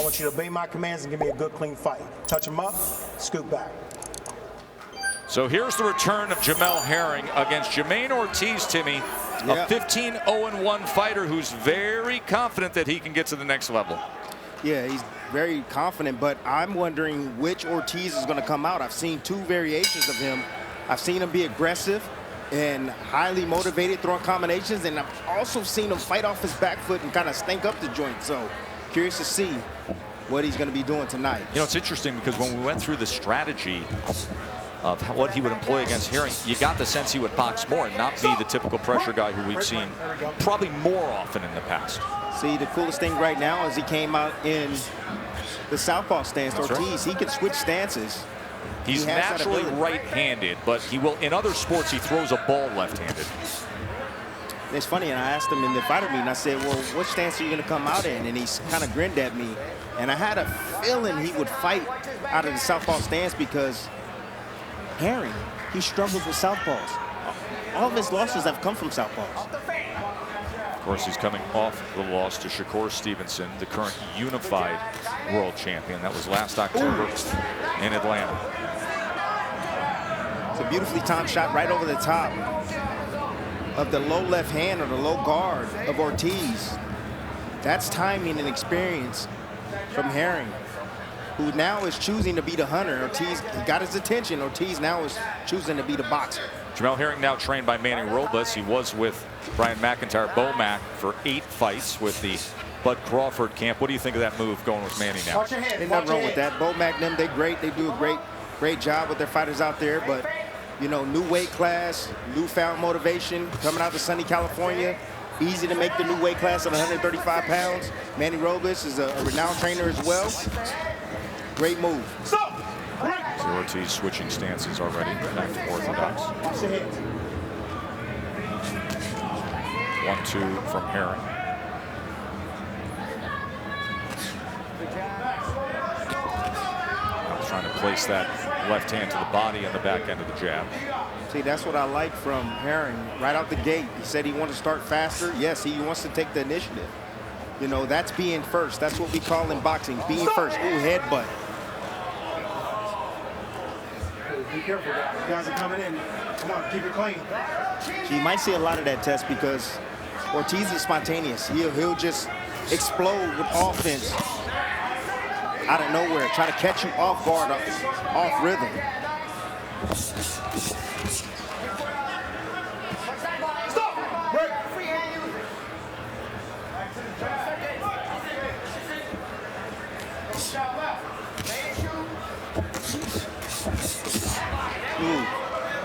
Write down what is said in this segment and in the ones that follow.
want you to obey my commands and give me a good, clean fight. Touch him up, scoot back. So here's the return of Jamel Herring against Jamaine Ortiz, Timmy. A 15-0-1 fighter who's very confident that he can get to the next level. Yeah, he's very confident, but I'm wondering which Ortiz is going to come out. I've seen two variations of him. I've seen him be aggressive and highly motivated, throwing combinations, and I've also seen him fight off his back foot and kind of stink up the joint. So curious to see what he's going to be doing tonight. You know, it's interesting because when we went through the strategy of what he would employ against Herring, you got the sense he would box more and not be the typical pressure guy who we've seen probably more often in the past. See, the coolest thing right now is he came out in the southpaw stance. That's Ortiz, right. He can switch stances. He's naturally right-handed, but he will, in other sports, he throws a ball left-handed. It's funny, and I asked him in the fighter meeting, I said, well, what stance are you going to come out in? And he kind of grinned at me. And I had a feeling he would fight out of the southpaw stance because Herring, he struggles with southpaws. All of his losses have come from southpaws. Of course, he's coming off the loss to Shakur Stevenson, the current unified world champion. That was last October in Atlanta. It's a beautifully timed shot right over the top of the low left hand or the low guard of Ortiz. That's timing and experience from Herring, who now is choosing to be the hunter. Ortiz, he got his attention. Ortiz now is choosing to be the boxer. Jamel Herring now trained by Manny Robles. He was with Brian McIntyre, Bo-Mac, for 8 fights with the Bud Crawford camp. What do you think of that move going with Manny now? There's nothing wrong with that. Bo-Mac, them, they're great. They do a great job with their fighters out there. But, you know, new weight class, newfound motivation, coming out to sunny California. Easy to make the new weight class at 135 pounds. Manny Robles is a renowned trainer as well. Great move. So Ortiz switching stances already, back to orthodox. 1-2 from Herring. Now trying to place that left hand to the body and the back end of the jab. See, that's what I like from Herring right out the gate. He said he wanted to start faster. Yes, he wants to take the initiative. You know, that's being first. That's what we call in boxing, being first. Ooh, headbutt. Be careful, you guys are coming in. Come on, keep it clean. You might see a lot of that test because Ortiz is spontaneous. He'll just explode with offense out of nowhere, try to catch you off guard, off rhythm. Stop! Break!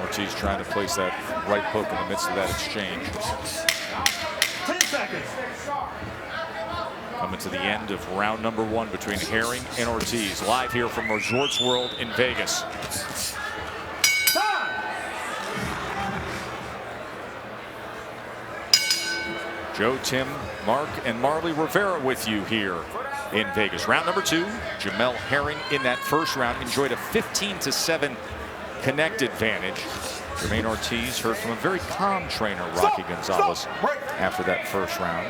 Ortiz trying to place that right hook in the midst of that exchange. 10 seconds. Coming to the end of round number 1 between Herring and Ortiz, live here from Resorts World in Vegas. Joe, Tim, Mark, and Marley Rivera with you here in Vegas. Round number 2, Jamel Herring in that first round enjoyed a 15-7 connect advantage. Jamaine Ortiz heard from a very calm trainer, Rocky Gonzalez, after that first round,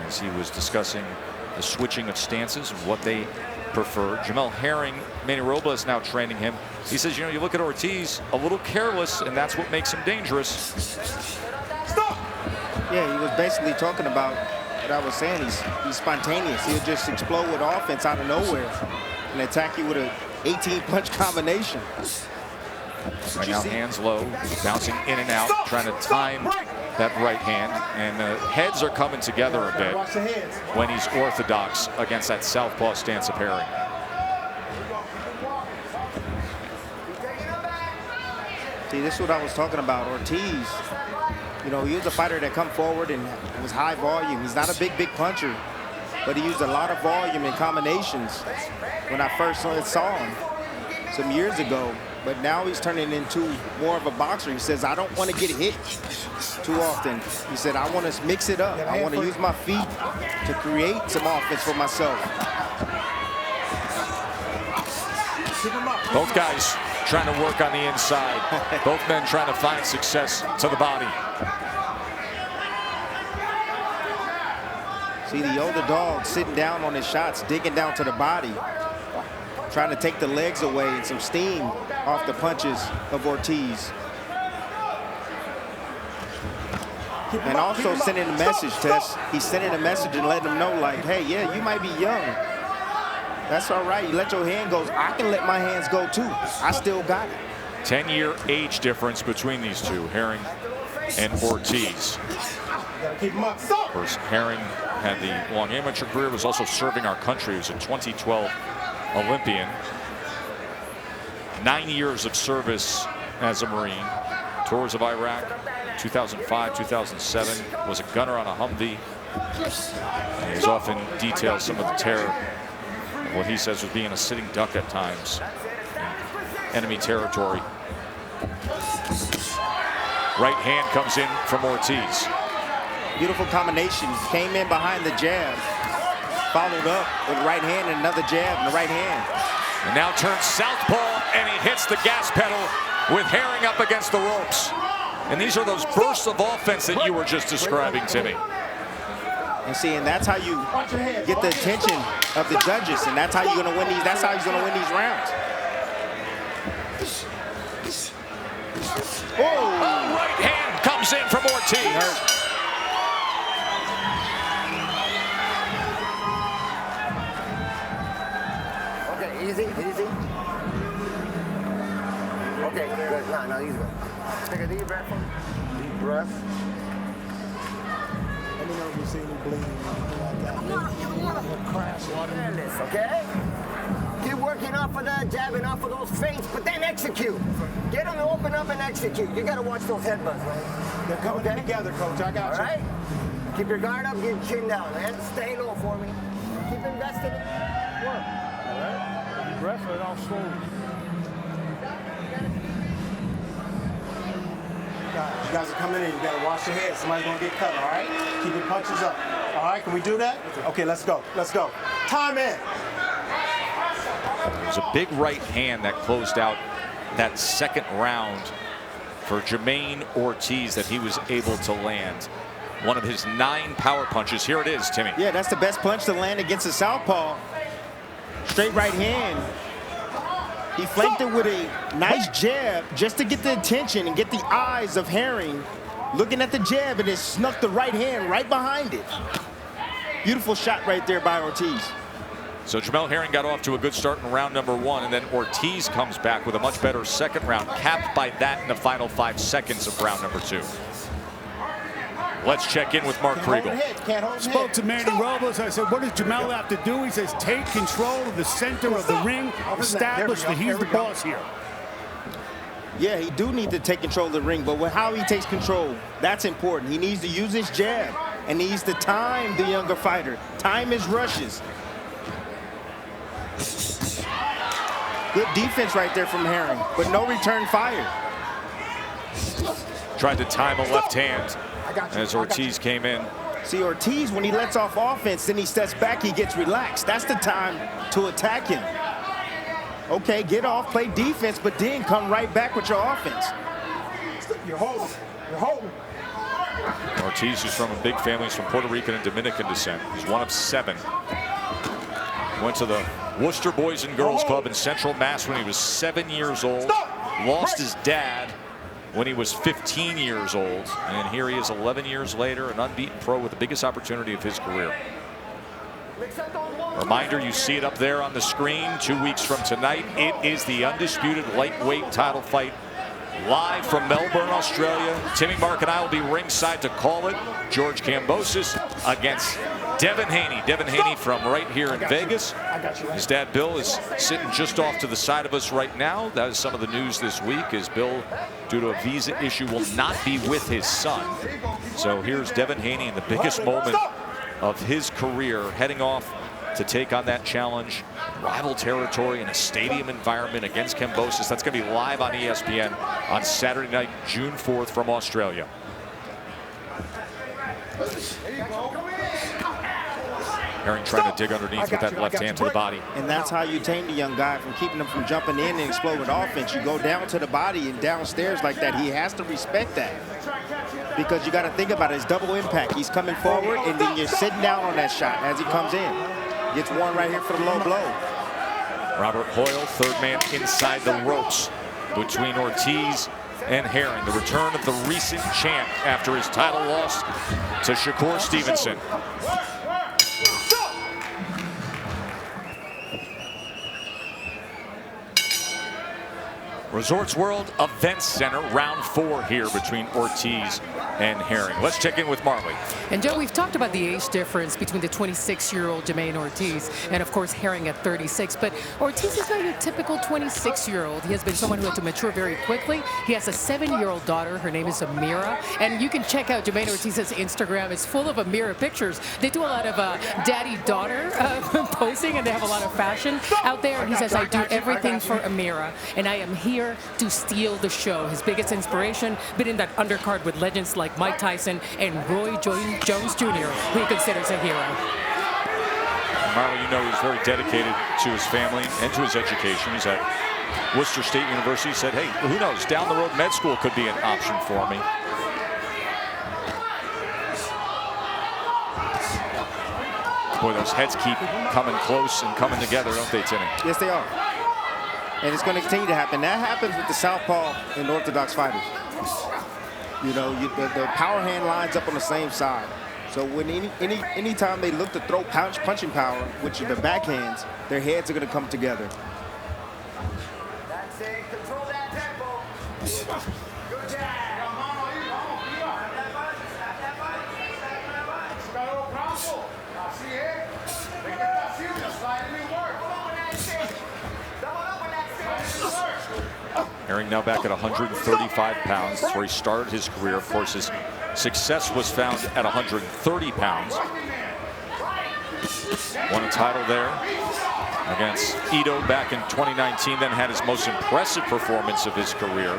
as he was discussing the switching of stances and what they prefer. Jamel Herring, Manny Robles now training him. He says, you know, you look at Ortiz, a little careless, and that's what makes him dangerous. Yeah, he was basically talking about what I was saying. He's spontaneous. He'll just explode with offense out of nowhere and attack you with an 18-punch combination. Right now, hands low, bouncing in and out, trying to time that right hand. And heads are coming together a bit when he's orthodox against that southpaw stance of Herring. See, this is what I was talking about. Ortiz, you know, he was a fighter that come forward and was high volume. He's not a big puncher, but he used a lot of volume and combinations when I first saw him some years ago. But now he's turning into more of a boxer. He says, I don't want to get hit too often. He said, I want to mix it up. I want to use my feet to create some offense for myself. Both guys trying to work on the inside. Both men trying to find success to the body. See the older dog sitting down on his shots, digging down to the body, trying to take the legs away and some steam off the punches of Ortiz. And also sending a message, Tess. He's sending a message and letting them know, like, hey, yeah, you might be young. That's all right. You let your hand go. I can let my hands go, too. I still got it. 10-year age difference between these two, Herring and Ortiz. Of course, Herring had the long amateur career, was also serving our country. He was a 2012 Olympian. 9 years of service as a Marine. Tours of Iraq, 2005, 2007. Was a gunner on a Humvee. And he's often detailed some of the terror of what he says was being a sitting duck at times in enemy territory. Right hand comes in from Ortiz. Beautiful combination. Came in behind the jab. Followed up with right hand and another jab in the right hand. And now turns southpaw, and he hits the gas pedal with Herring up against the ropes. And these are those bursts of offense that you were just describing, Timmy. And see, and that's how you get the attention of the judges, and that's how you're going to win these. That's how he's going to win these rounds. Oh, right hand comes in from Ortiz. Okay, easy, easy. Okay, good. No, easy. Take a deep breath. Deep breath. Let me know if you see any bleeding. Crash. Medalist, okay? Keep working off of that, jabbing off of those feints, but then execute. Get them to open up and execute. You got to watch those headbutts, man. They're coming in together, Coach. I got you. All right? Keep your guard up, get your chin down, man. Stay low for me. Keep investing in work. All right? Deep breath, let it all slow. You guys are coming in. You got to wash your head. Somebody's going to get cut, all right? Keep your punches up. All right, can we do that? Okay, let's go. Let's go. Time in. It was a big right hand that closed out that second round for Jamaine Ortiz that he was able to land. One of his 9 power punches. Here it is, Timmy. Yeah, that's the best punch to land against a southpaw. Straight right hand. He flanked it with a nice jab just to get the attention and get the eyes of Herring looking at the jab, and then snuck the right hand right behind it. Beautiful shot right there by Ortiz. So Jamel Herring got off to a good start in round number 1, and then Ortiz comes back with a much better second round, capped by that in the final 5 seconds of round number 2. Let's check in with Mark Kriegel. Spoke to Manny Robles. I said, what does Jamel have to do? He says, take control of the center of the ring, establish that he's the boss here. Yeah, he do need to take control of the ring, but how he takes control, that's important. He needs to use his jab and needs to time the younger fighter. Time his rushes. Good defense right there from Herring, but no return fire. Tried to time a left hand as Ortiz came in. See, Ortiz, when he lets off offense, then he steps back, he gets relaxed. That's the time to attack him. Okay, get off, play defense, but then come right back with your offense. You're holding. You're holding. Ortiz is from a big family. He's from Puerto Rican and Dominican descent. He's one of 7. Went to the Worcester Boys and Girls Club in Central Mass when he was 7 years old. Lost his dad when he was 15 years old. And here he is 11 years later, an unbeaten pro with the biggest opportunity of his career. Reminder, you see it up there on the screen. 2 weeks from tonight, it is the undisputed lightweight title fight live from Melbourne, Australia. Timmy, Mark, and I will be ringside to call it. George Kambosos against Devin Haney. Devin Haney from right here in Vegas. His dad, Bill, is sitting just off to the side of us right now. That is some of the news this week, as Bill, due to a visa issue, will not be with his son. So here's Devin Haney in the biggest moment of his career, heading off to take on that challenge. Rival territory in a stadium environment against Kambosos. That's going to be live on ESPN on Saturday night, June 4th from Australia. Herring trying to dig underneath with that left hand to the body. And that's how you tame the young guy from keeping him from jumping in and explode with offense. You go down to the body and downstairs like that. He has to respect that. Because you got to think about it. It's double impact. He's coming forward, and then you're sitting down on that shot as he comes in. Gets one right here for the low blow. Robert Hoyle, third man inside the ropes between Ortiz and Herring. The return of the recent champ after his title loss to Shakur Stevenson. Resorts World Events Center, round 4 here between Ortiz and Herring. Let's check in with Marley. And Joe, we've talked about the age difference between the 26-year-old Jamaine Ortiz and, of course, Herring at 36. But Ortiz is not your typical 26-year-old. He has been someone who had to mature very quickly. He has a 7-year-old daughter. Her name is Amira. And you can check out Jamaine Ortiz's Instagram. It's full of Amira pictures. They do a lot of daddy-daughter posing, and they have a lot of fashion out there. And he says, I do everything for Amira, and I am here to steal the show. His biggest inspiration been in that undercard with legends like Mike Tyson and Roy Jones Jr., who he considers a hero. Marley, you know, he's very dedicated to his family and to his education. He's at Worcester State University. He said, hey, who knows, down the road med school could be an option for me. Boy, those heads keep coming close and coming together, don't they, Timmy? Yes, they are. And it's going to continue to happen. That happens with the southpaw and orthodox fighters. You know, the power hand lines up on the same side. So when any time they look to throw punching power, which are the backhands, their heads are going to come together. That's it. Control that tempo. Good job. Herring now back at 135 pounds. That's where he started his career. Of course, his success was found at 130 pounds. Won a title there against Ito back in 2019, then had his most impressive performance of his career.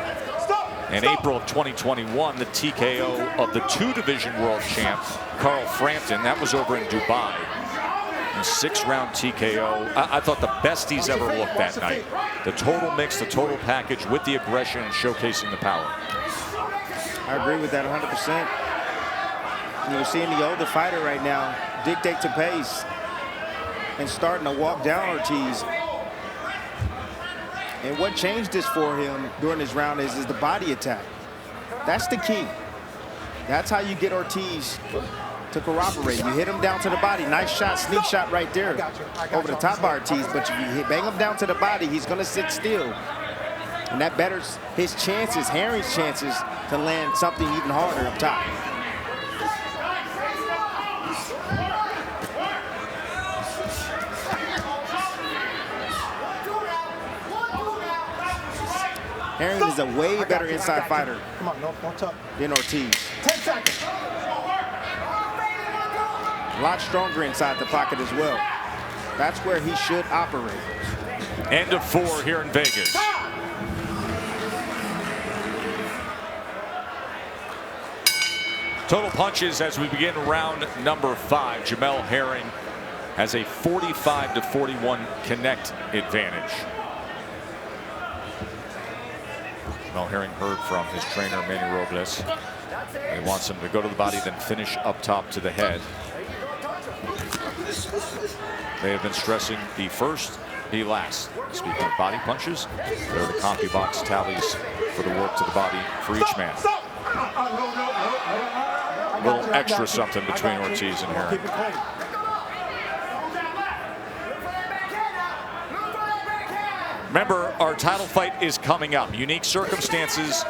In April of 2021, the TKO of the 2-division world champ, Carl Frampton. That was over in Dubai. A 6-round TKO. I thought the best he's ever looked that night. The total mix, the total package with the aggression and showcasing the power. I agree with that 100%. You're seeing the older fighter right now dictate to pace and starting to walk down Ortiz. And what changed this for him during this round is the body attack. That's the key. That's how you get Ortiz to corroborate. You hit him down to the body. Nice shot, sneak shot right there over the top of Ortiz. But if you bang him down to the body, he's going to sit still. And that betters his chances, Herring's chances, to land something even harder up top. Herring is a way better inside fighter than Ortiz. 10 seconds. A lot stronger inside the pocket as well. That's where he should operate. End of 4 here in Vegas. Total punches as we begin round number 5. Jamel Herring has a 45-41 connect advantage. Jamel Herring heard from his trainer, Manny Robles. He wants him to go to the body, then finish up top to the head. They have been stressing the first, the last. Speaking of body punches, there are the CompuBox tallies for the work to the body for each man. A little extra something between Ortiz and Herring. Remember, our title fight is coming up. Unique circumstances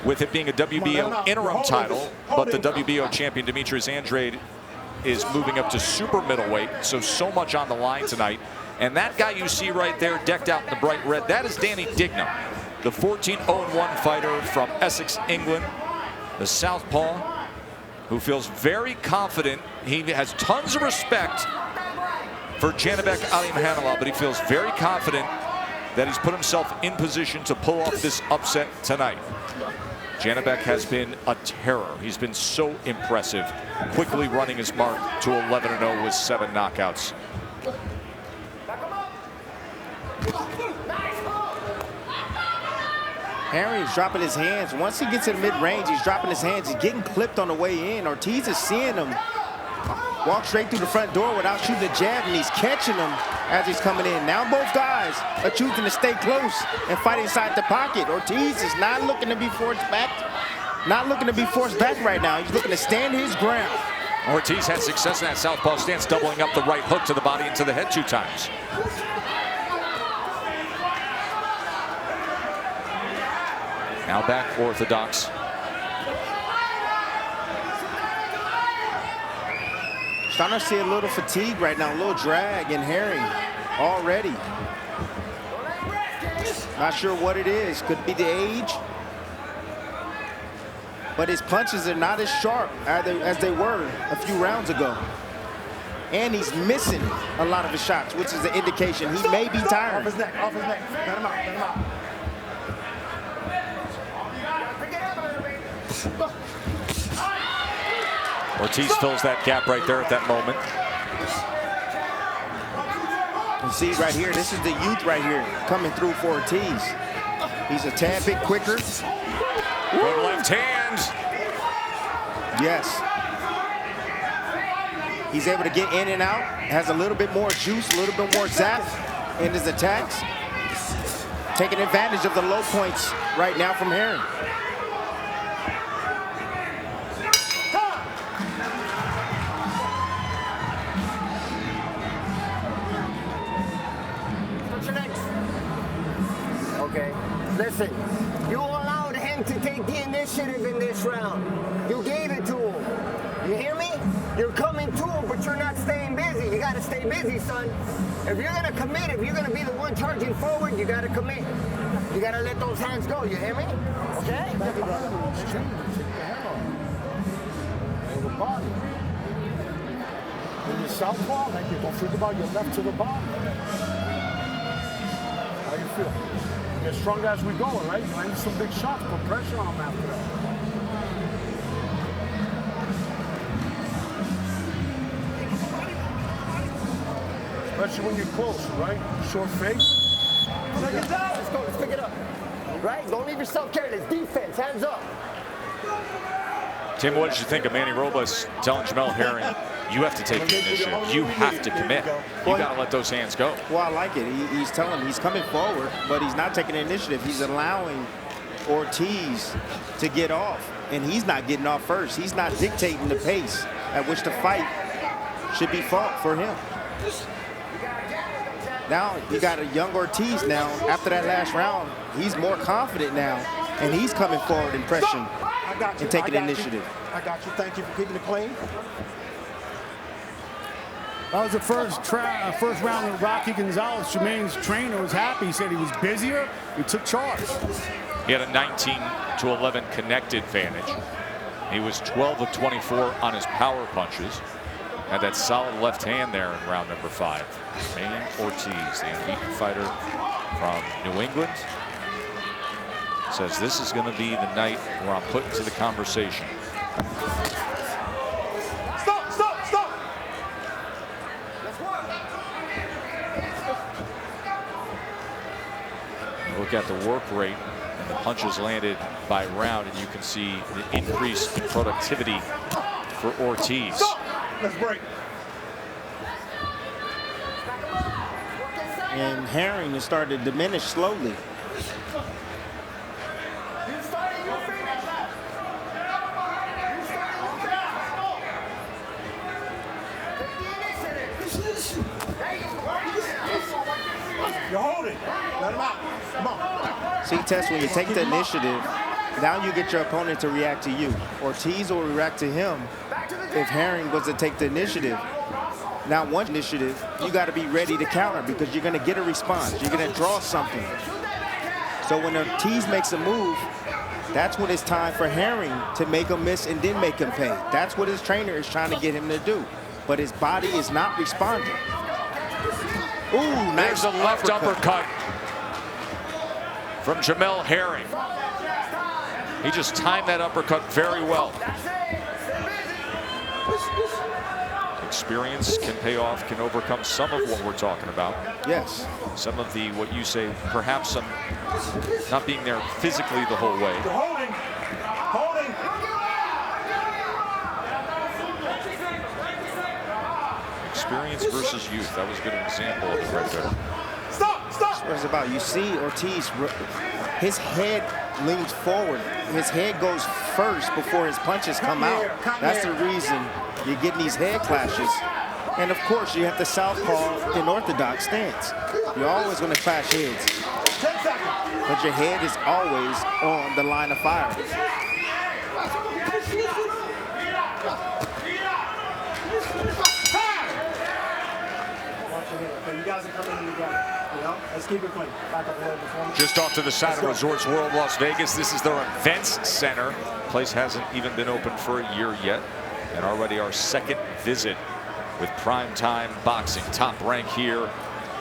with it being a WBO interim title, but the WBO champion Demetrius Andrade is moving up to super middleweight, so much on the line tonight. And that guy you see right there decked out in the bright red, that is Danny Dignam, the 14-0-1 fighter from Essex, England, the southpaw, who feels very confident. He has tons of respect for Janibek Alimahanallah, but he feels very confident that he's put himself in position to pull off this upset tonight. Janibek has been a terror. He's been so impressive, quickly running his mark to 11-0 with 7 knockouts. Herring's dropping his hands. Once he gets in mid-range, he's dropping his hands. He's getting clipped on the way in. Ortiz is seeing him walk straight through the front door without shooting a jab, and he's catching him as he's coming in. Now both guys are choosing to stay close and fight inside the pocket. Ortiz is not looking to be forced back. Right now. He's looking to stand his ground. Ortiz had success in that southpaw stance, doubling up the right hook to the body and to the head 2 times. Now back orthodox. Starting to see a little fatigue right now, a little drag in Herring already. Not sure what it is. Could be the age. But his punches are not as sharp as they were a few rounds ago. And he's missing a lot of his shots, which is an indication he may be tired. Off his neck, off his neck. Let him out, let him out. Ortiz fills that gap right there at that moment. You see right here, this is the youth right here coming through for Ortiz. He's a tad bit quicker. Good left hand. Yes. He's able to get in and out, has a little bit more juice, a little bit more zap in his attacks. Taking advantage of the low points right now from Herring. Okay, listen, you allowed him to take the initiative in this round. You gave it to him. You hear me? You're coming to him, but you're not staying busy. You gotta stay busy, son. If you're gonna commit, if you're gonna be the one charging forward, you gotta commit. You gotta let those hands go, you hear me? Okay? When you're southpaw, don't forget about your left to the bottom. How you feel? As strong as we going, right? Landing some big shots, put pressure on him after that. Especially when you're close, right? Short face. Take it down. Let's go. Let's pick it up. Right? Don't leave yourself careless. Defense. Hands up. Tim, what did you think of Manny Robles telling Jamel Herring, you have to take the initiative. You have to commit. You got to let those hands go. Well, I like it. He's telling him he's coming forward, but he's not taking the initiative. He's allowing Ortiz to get off, and he's not getting off first. He's not dictating the pace at which the fight should be fought for him. Now you got a young Ortiz now. After that last round, he's more confident now, and he's coming forward in pressure and taking the initiative. I got you. Thank you for keeping it clean. That was the first round with Rocky Gonzalez. Jamaine's trainer was happy. He said he was busier. He took charge. He had a 19-11 connected advantage. He was 12 of 24 on his power punches. Had that solid left hand there in round number 5. Jamaine Ortiz, the unbeaten fighter from New England, says this is going to be the night where I'm put into the conversation. Stop, stop, stop. Look at the work rate and the punches landed by round, and you can see the increase in productivity for Ortiz. Stop. Let's break. And Herring is starting to diminish slowly. You're holding. Let him out. Come on. See, Tess, when you take the initiative, now you get your opponent to react to you. Ortiz will react to him if Herring was to take the initiative. Now, one initiative, you got to be ready to counter because you're going to get a response. You're going to draw something. So when Ortiz makes a move, that's when it's time for Herring to make him miss and then make him pay. That's what his trainer is trying to get him to do. But his body is not responding. Ooh, There's a left uppercut. from Jamel Herring. He just timed that uppercut very well. Experience can pay off, can overcome some of what we're talking about. Yes. Some of the, what you say, perhaps some not being there physically the whole way. Holding. Holding. Experience versus youth. That was a good example of it right there. Stop. That's what it's about. You see Ortiz, his head leans forward. His head goes first before his punches come out. That's the reason you're getting these head clashes. And of course, you have the southpaw in orthodox stance. You're always going to clash heads. 10 seconds. But your head is always on the line of fire. You guys are coming in together. You know, let's keep it clean. Back up a little bit for me. Just off to the side of Resorts World Las Vegas. This is their events center. Place hasn't even been open for a year yet. And already our second visit with primetime boxing. Top rank here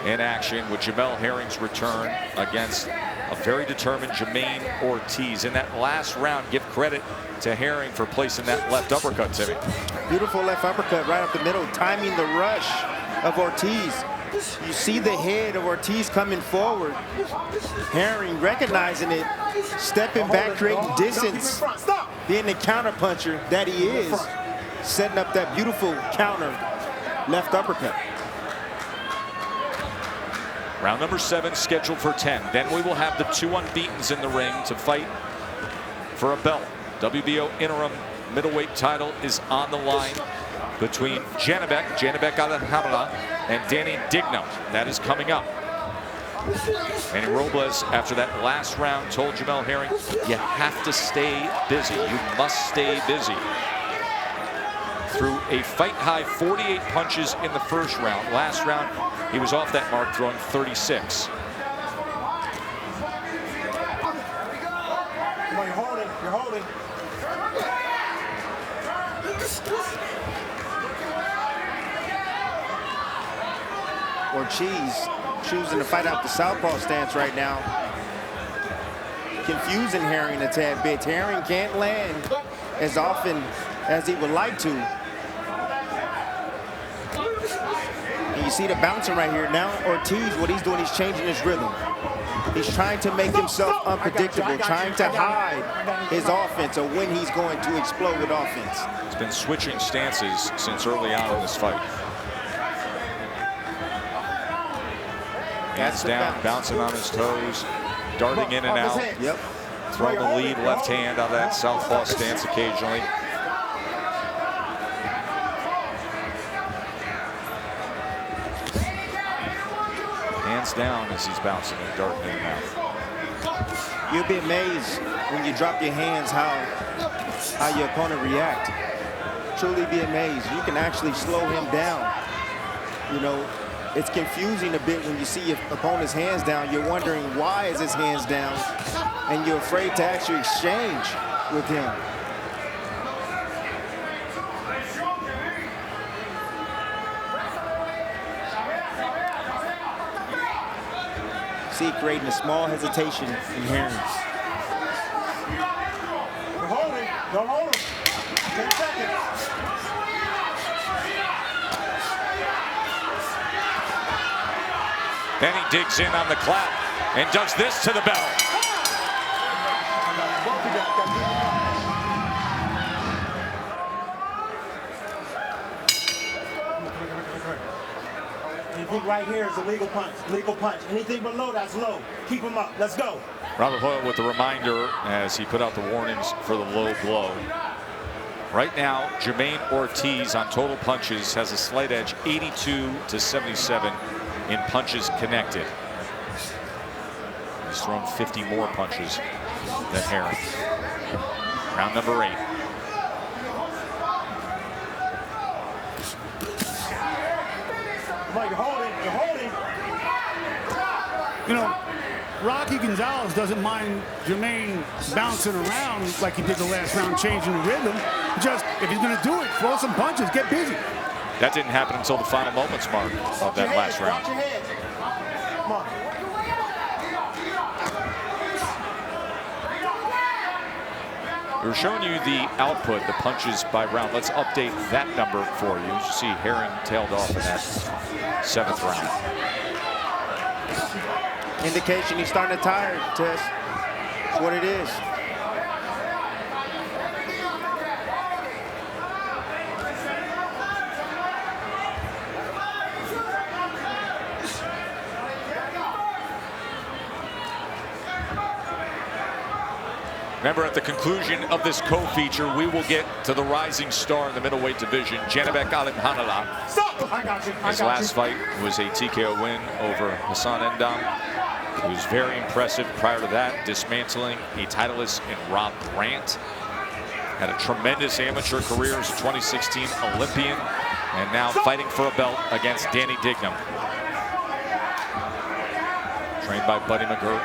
in action with Jamel Herring's return against a very determined Jamaine Ortiz. In that last round, give credit to Herring for placing that left uppercut, Timmy. Beautiful left uppercut right up the middle, timing the rush of Ortiz. You see the head of Ortiz coming forward. Herring recognizing it, stepping back, creating distance, being the counter puncher that he is, setting up that beautiful counter left uppercut. Round number 7 scheduled for 10. Then we will have the 2 unbeatens in the ring to fight for a belt. WBO interim middleweight title is on the line between Janibek Alhamdulillah, and Danny Digno. That is coming up. Manny Robles, after that last round, told Jamel Herring, you have to stay busy. You must stay busy. Threw a fight-high 48 punches in the first round. Last round, he was off that mark, throwing 36. Come on, you're holding. You're holding. Ortiz choosing to fight out the southpaw stance right now. Confusing Herring a tad bit. Herring can't land as often as he would like to. And you see the bouncing right here. Now Ortiz, what he's doing, he's changing his rhythm. He's trying to make himself unpredictable, trying to hide his offense or when he's going to explode with offense. He's been switching stances since early on in this fight. Hands down, bouncing on his toes, darting in and out. Yep. Throwing the lead left hand out of that southpaw stance occasionally. Hands down as he's bouncing and darting in and out. You'll be amazed when you drop your hands how your opponent react. Truly be amazed. You can actually slow him down. You know, it's confusing a bit when you see your opponent's hands down. You're wondering why is his hands down, and you're afraid to actually exchange with him. See, creating a small hesitation in Herring. You're holding. Don't hold him. 10 seconds. Then he digs in on the clap and does this to the bell. Anything right here is a legal punch. Legal punch. Anything below, that's low. Keep him up. Let's go. Robert Hoyle with the reminder as he put out the warnings for the low blow. Right now, Jamaine Ortiz on total punches has a slight edge, 82 to 77 in punches connected. He's thrown 50 more punches than Herring. Round number 8. Come on, you're holding. You're holding. You know, Rocky Gonzalez doesn't mind Jamaine bouncing around like he did the last round, changing the rhythm. Just, if he's going to do it, throw some punches, get busy. That didn't happen until the final moments mark of that last round. Watch your head. Come on. We're showing you the output, the punches by round. Let's update that number for you. As you see, Herring tailed off in that 7th round. Indication he's starting to tire, Tess. That's what it is. Remember, at the conclusion of this co-feature, we will get to the rising star in the middleweight division, Janibek Alimhanallah. Stop! I got you. His last fight was a TKO win over Hassan Endam. He was very impressive prior to that, dismantling a titleist in Rob Brandt. Had a tremendous amateur career as a 2016 Olympian, and now fighting for a belt against Danny Dignam. Trained by Buddy McGirt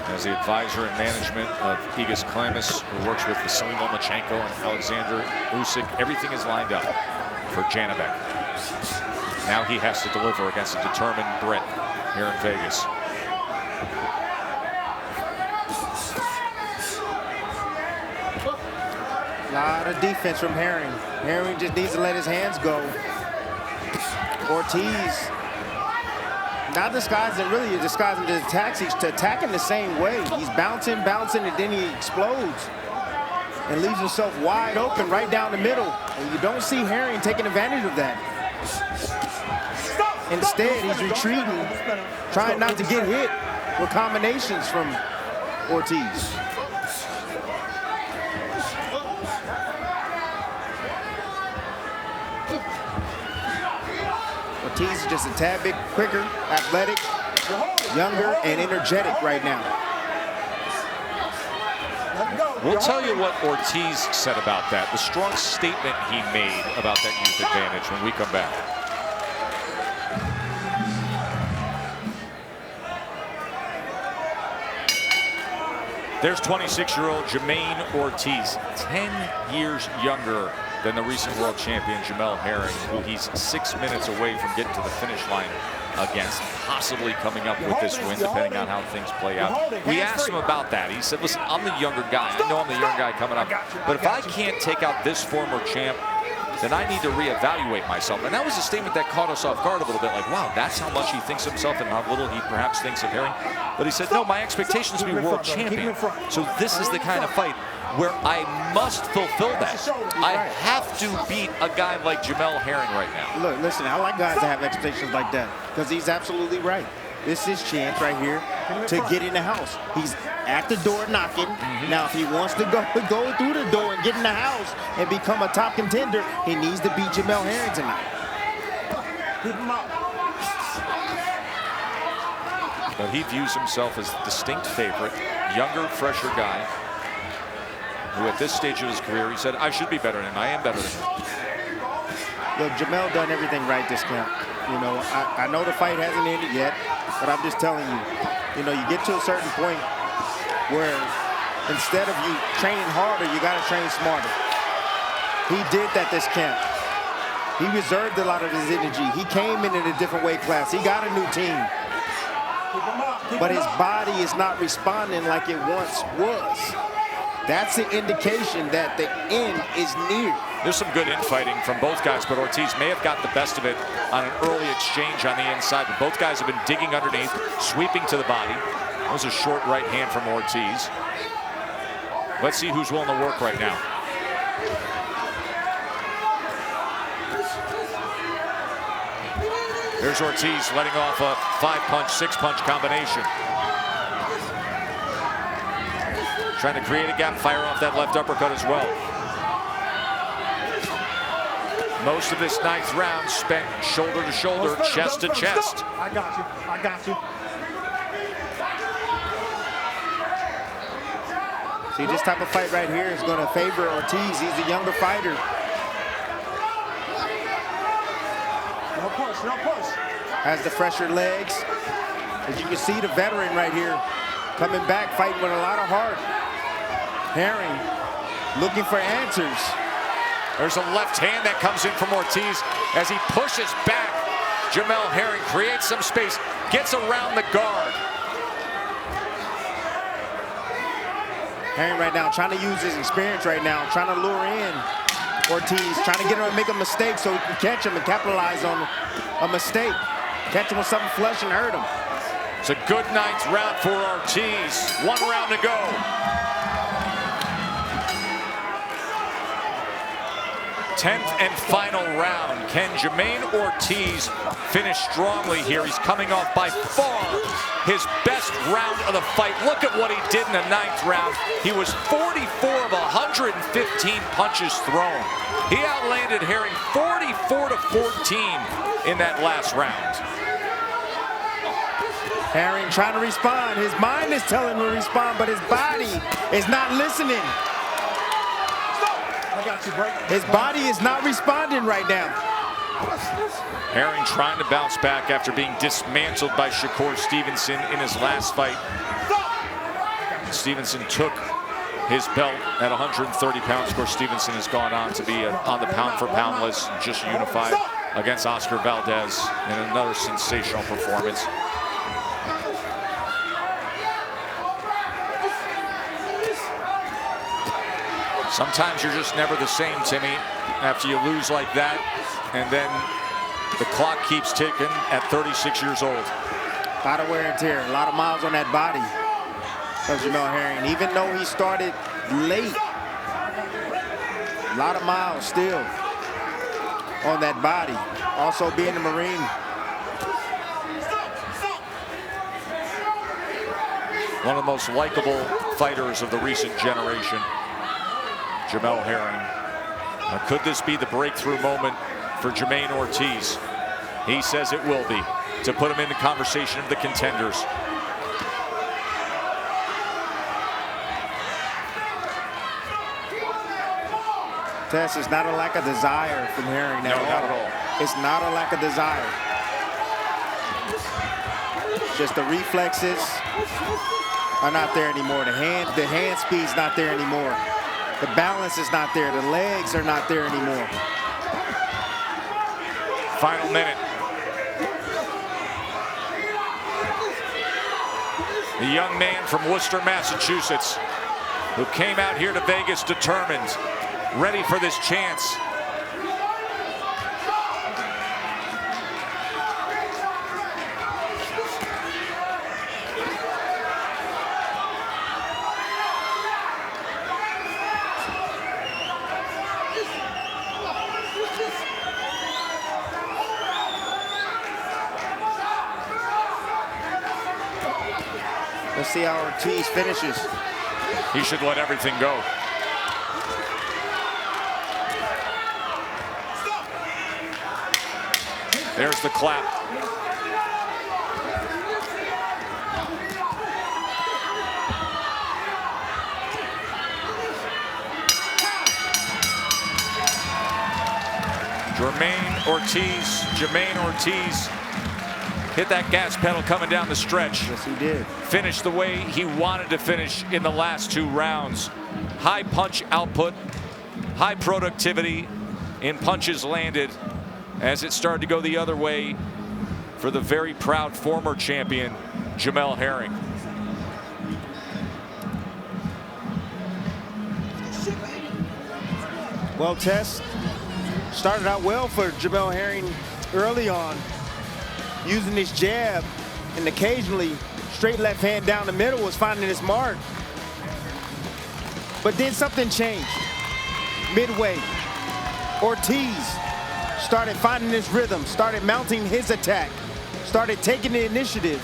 as the advisor and management of Igis Klamis, who works with Vasily Lomachenko and Alexander Usyk. Everything is lined up for Janibek. Now he has to deliver against a determined Brit here in Vegas. A lot of defense from Herring. Herring just needs to let his hands go. Ortiz, not disguising, really disguising the attacks. He's attacking the same way. He's bouncing, and then he explodes and leaves himself wide open right down the middle. And you don't see Herring taking advantage of that. Instead, he's retreating, trying not to get hit with combinations from Ortiz. Ortiz is just a tad bit quicker, athletic, younger, and energetic right now. We'll tell you what Ortiz said about that, the strong statement he made about that youth advantage when we come back. There's 26-year-old Jamaine Ortiz, 10 years younger than the recent world champion Jamel Herring, who he's 6 minutes away from getting to the finish line against, possibly coming up with this win, depending on how things play out. We asked him about that. He said, listen, I'm the younger guy. I know I'm the young guy coming up. But if I can't take out this former champ, then I need to reevaluate myself. And that was a statement that caught us off guard a little bit, like, wow, that's how much he thinks of himself and how little he perhaps thinks of Herring. But he said, no, my expectation is to be world champion. So this is the kind of fight where I must fulfill that. I have to beat a guy like Jamel Herring right now. Look, listen, I like guys that have expectations like that, because he's absolutely right. This is his chance right here to get in the house. He's at the door knocking. Now, if he wants to go through the door and get in the house and become a top contender, he needs to beat Jamel Herring tonight. Keep him up. But he views himself as the distinct favorite, younger, fresher guy, who at this stage of his career, he said, I should be better than him. I am better than him. Look, Jamel done everything right this camp. You know, I know the fight hasn't ended yet, but I'm just telling you, you know, you get to a certain point where instead of you training harder, you got to train smarter. He did that this camp. He reserved a lot of his energy. He came in a different weight class. He got a new team. But his body is not responding like it once was. That's an indication that the end is near. There's some good infighting from both guys, but Ortiz may have got the best of it on an early exchange on the inside. But both guys have been digging underneath, sweeping to the body. That was a short right hand from Ortiz. Let's see who's willing to work right now. There's Ortiz letting off a 5-punch, 6-punch combination. Trying to create a gap, fire off that left uppercut as well. Most of this 9th round spent shoulder to shoulder, chest to chest. I got you. I got you. See, this type of fight right here is going to favor Ortiz. He's a younger fighter. No push, no push. Has the fresher legs. As you can see, the veteran right here coming back, fighting with a lot of heart. Herring looking for answers. There's a left hand that comes in from Ortiz as he pushes back. Jamel Herring creates some space, gets around the guard. Herring right now trying to use his experience right now, trying to lure in Ortiz, trying to get him to make a mistake so he can catch him and capitalize on a mistake. Catch him with something flush and hurt him. It's a good ninth round for Ortiz. 1 round to go. 10th and final round. Can Jamaine Ortiz finish strongly here? He's coming off by far his best round of the fight. Look at what he did in the 9th round. He was 44 of 115 punches thrown. He outlanded Herring 44 to 14 in that last round. Herring trying to respond. His mind is telling him to respond, but his body is not listening. His body is not responding right now. Herring trying to bounce back after being dismantled by Shakur Stevenson in his last fight. Stevenson took his belt at 130 pounds. Of course, Stevenson has gone on to be on the pound-for-pound list, just unified against Oscar Valdez in another sensational performance. Sometimes you're just never the same, Timmy, after you lose like that, and then the clock keeps ticking at 36 years old. A lot of wear and tear, a lot of miles on that body of Jamel Herring. Even though he started late, a lot of miles still on that body. Also being a Marine. One of the most likable fighters of the recent generation, Jamel Herring. Now, could this be the breakthrough moment for Jamaine Ortiz? He says it will be, to put him in the conversation of the contenders. Tess, it's not a lack of desire from Herring. No, not at all. It's not a lack of desire. Just the reflexes are not there anymore. The hand speed's not there anymore. The balance is not there. The legs are not there anymore. Final minute. The young man from Worcester, Massachusetts, who came out here to Vegas determined, ready for this chance. Let's see how Ortiz finishes. He should let everything go. There's the clap. Jamaine Ortiz hit that gas pedal coming down the stretch. Yes, he did. Finished the way he wanted to finish in the last 2 rounds. High punch output, high productivity in punches landed as it started to go the other way for the very proud former champion, Jamel Herring. Well, Tess, started out well for Jamel Herring early on, using his jab, and occasionally straight left hand down the middle was finding his mark. But then something changed. Midway, Ortiz started finding his rhythm, started mounting his attack, started taking the initiative,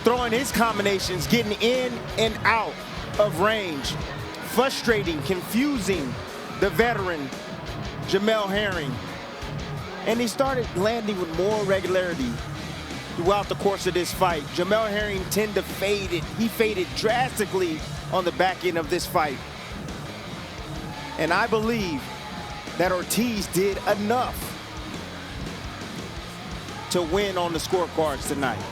throwing his combinations, getting in and out of range, frustrating, confusing the veteran Jamel Herring. And he started landing with more regularity throughout the course of this fight. Jamel Herring tended to fade it. He faded drastically on the back end of this fight. And I believe that Ortiz did enough to win on the scorecards tonight.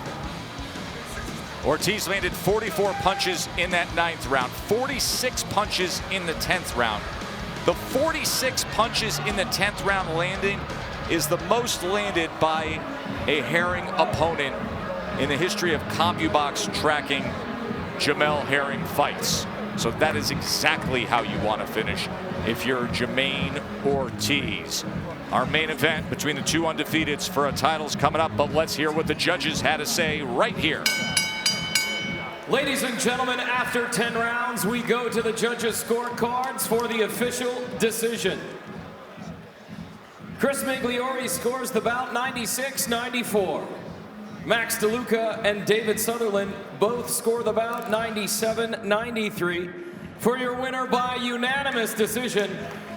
Ortiz landed 44 punches in that 9th round, 46 punches in the 10th round. The 46 punches in the 10th round landing is the most landed by a Herring opponent in the history of CompuBox tracking Jamel Herring fights. So that is exactly how you want to finish if you're Jamaine Ortiz. Our main event between the two undefeateds for a title's coming up, but let's hear what the judges had to say right here. Ladies and gentlemen, after 10 rounds, we go to the judges' scorecards for the official decision. Chris Migliori scores the bout 96-94. Max DeLuca and David Sutherland both score the bout 97-93. For your winner by unanimous decision,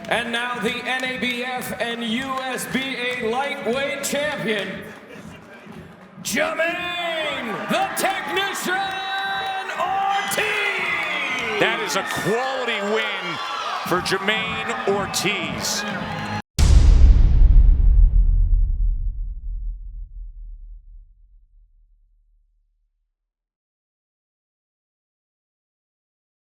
and now the NABF and USBA lightweight champion, Jamaine the Technician Ortiz! That is a quality win for Jamaine Ortiz.